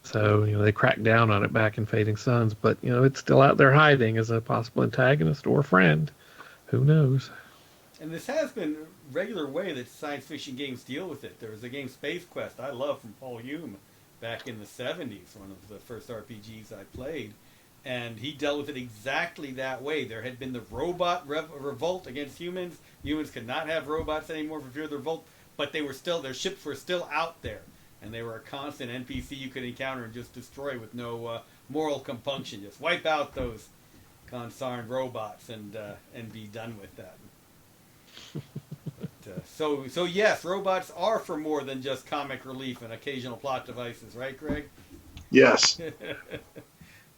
Speaker 3: So, they crack down on it back in Fading Suns, but, it's still out there hiding as a possible antagonist or friend. Who knows?
Speaker 1: And this has been a regular way that science fiction games deal with it. There was a game, Space Quest, I love from Paul Hume back in the 70s, one of the first RPGs I played. And he dealt with it exactly that way. There had been the robot revolt against humans. Humans could not have robots anymore for fear of the revolt, but their ships were still out there. And they were a constant NPC you could encounter and just destroy with no moral compunction. Just wipe out those concerned robots and be done with that. But So yes, robots are for more than just comic relief and occasional plot devices, right, Greg?
Speaker 2: Yes.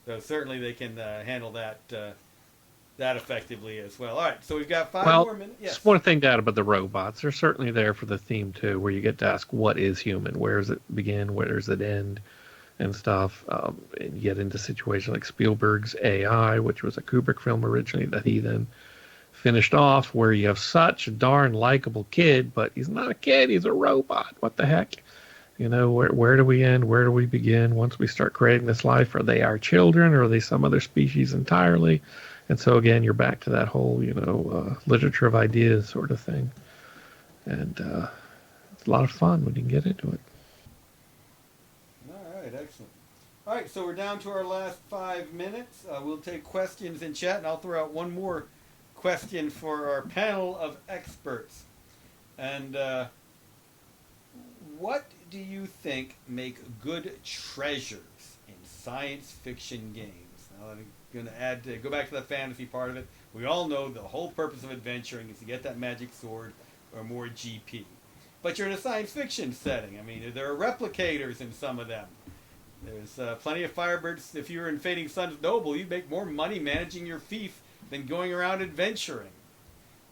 Speaker 1: So certainly they can handle that effectively as well. All right, so we've got 5 more
Speaker 3: Well,
Speaker 1: minutes.
Speaker 3: just
Speaker 1: Yes.
Speaker 3: one thing to add about the robots. They're certainly there for the theme too, where you get to ask, what is human? Where does it begin? Where does it end? And stuff. And you get into situations like Spielberg's AI, which was a Kubrick film originally that he then finished off, where you have such a darn likable kid, but he's not a kid, he's a robot. What the heck? Where do we end? Where do we begin? Once we start creating this life, are they our children, or are they some other species entirely? And so again, you're back to that whole, literature of ideas sort of thing. And it's a lot of fun when you can get into it.
Speaker 1: All right, excellent. All right, so we're down to our last 5 minutes. We'll take questions in chat, and I'll throw out one more question for our panel of experts. And what do you think make good treasures in science fiction games? Now, I'm going to go back to the fantasy part of it. We all know the whole purpose of adventuring is to get that magic sword or more GP. But you're in a science fiction setting. I mean, there are replicators in some of them. There's plenty of Firebirds. If you were in Fading Suns Noble, you'd make more money managing your fief than going around adventuring.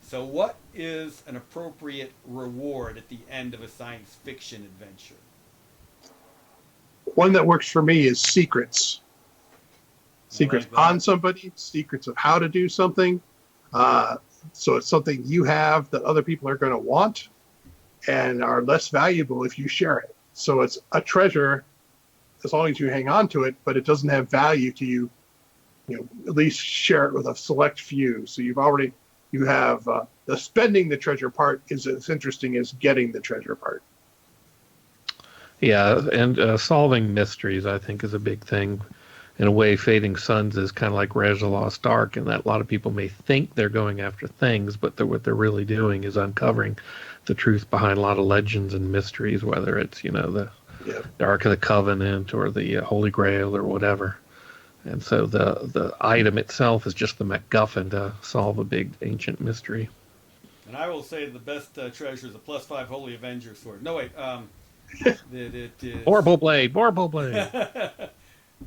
Speaker 1: So what is an appropriate reward at the end of a science fiction adventure?
Speaker 2: One that works for me is secrets. Secrets
Speaker 1: I like that.
Speaker 2: on somebody, secrets of how to do something. So it's something you have that other people are going to want and are less valuable if you share it. So it's a treasure as long as you hang on to it, but it doesn't have value to you. At least share it with a select few. So you have the spending the treasure part is as interesting as getting the treasure part.
Speaker 3: Yeah, and solving mysteries, I think, is a big thing. In a way, Fading Suns is kind of like Raiders of the Lost Ark, in that a lot of people may think they're going after things, but what they're really doing is uncovering the truth behind a lot of legends and mysteries, whether it's, the Ark of the Covenant or the Holy Grail or whatever. And so the item itself is just the MacGuffin to solve a big ancient mystery.
Speaker 1: And I will say the best treasure is a +5 Holy Avenger sword. No, wait. That it is...
Speaker 3: Vorpal Blade!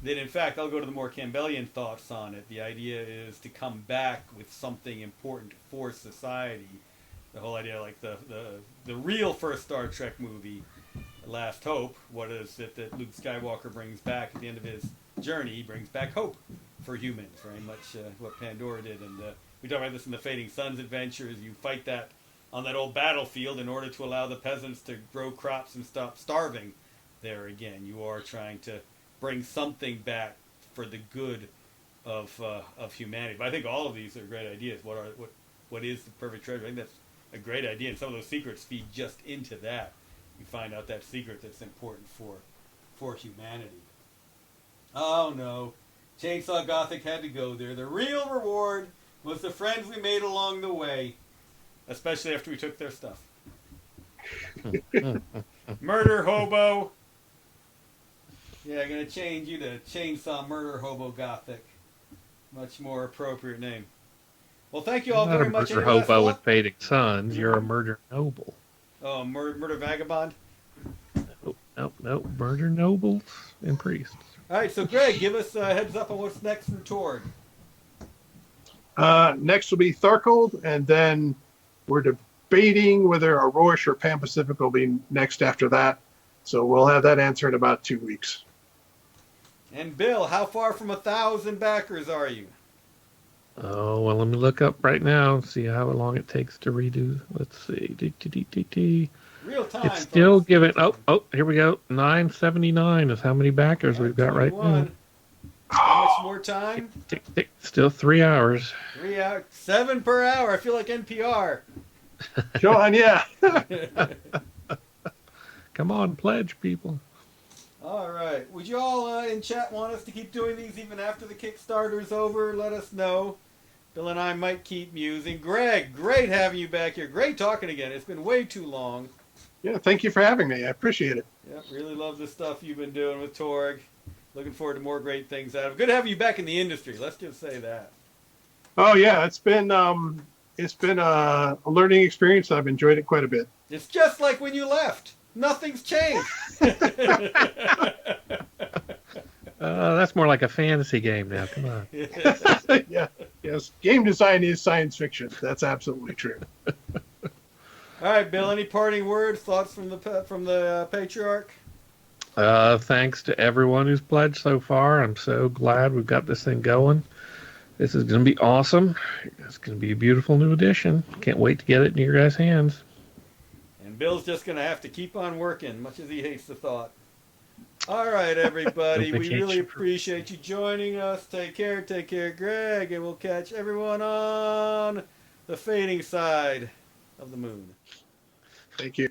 Speaker 1: That in fact, I'll go to the more Campbellian thoughts on it. The idea is to come back with something important for society. The whole idea, like the real first Star Trek movie, Last Hope, what is it that Luke Skywalker brings back at the end of his journey? He brings back hope for humans, very much what Pandora did. And we talk about this in the Fading Suns adventures. You fight that on that old battlefield in order to allow the peasants to grow crops and stop starving. There again, you are trying to bring something back for the good of humanity. But I think all of these are great ideas. What is the perfect treasure? I think that's a great idea, and some of those secrets feed just into that. You find out that secret that's important for humanity. Oh no, Chainsaw Gothic had to go there. The real reward was the friends we made along the way, especially after we took their stuff. Murder Hobo. Yeah, I'm going to change you to Chainsaw Murder Hobo Gothic. Much more appropriate name. Well, thank you all very much.
Speaker 3: You're a murder hobo with Fading Suns. You're a murder noble.
Speaker 1: Oh, murder vagabond?
Speaker 3: Nope. Murder nobles and priests.
Speaker 1: All right, so Greg, give us a heads up on what's next from Torg.
Speaker 2: Next will be Tharkold, and then we're debating whether Arosh or Pan Pacific will be next after that. So we'll have that answer in about 2 weeks.
Speaker 1: And Bill, how far from 1,000 backers are you?
Speaker 3: Oh, well, let me look up right now and see how long it takes to redo. Let's see.
Speaker 1: Real time.
Speaker 3: It's still
Speaker 1: folks.
Speaker 3: giving. Oh, here we go. 979 is how many backers we've got right now.
Speaker 1: How much more time?
Speaker 3: Tick. Still 3 hours.
Speaker 1: 3 hours. 7 per hour. I feel like NPR.
Speaker 2: John, yeah.
Speaker 3: Come on, pledge, people.
Speaker 1: All right. Would you all in chat want us to keep doing these even after the Kickstarter's over? Let us know. Bill and I might keep musing. Greg, great having you back here. Great talking again. It's been way too long.
Speaker 2: Yeah, thank you for having me. I appreciate it.
Speaker 1: Yeah, really love the stuff you've been doing with Torg. Looking forward to more great things out of it. Good to have you back in the industry. Let's just say that.
Speaker 2: Oh, yeah. It's been It's been a learning experience. I've enjoyed it quite a bit.
Speaker 1: It's just like when you left. Nothing's changed.
Speaker 3: That's more like a fantasy game now. Come on.
Speaker 2: Yeah, yes. Game design is science fiction. That's absolutely true.
Speaker 1: All right, Bill. Any parting words, thoughts from the patriarch?
Speaker 3: Thanks to everyone who's pledged so far. I'm so glad we've got this thing going. This is going to be awesome. It's going to be a beautiful new edition. Can't wait to get it in your guys' hands.
Speaker 1: And Bill's just going to have to keep on working, much as he hates the thought. All right, everybody. We really appreciate you joining us. Take care, Greg, and we'll catch everyone on the fading side of the moon.
Speaker 2: Thank you.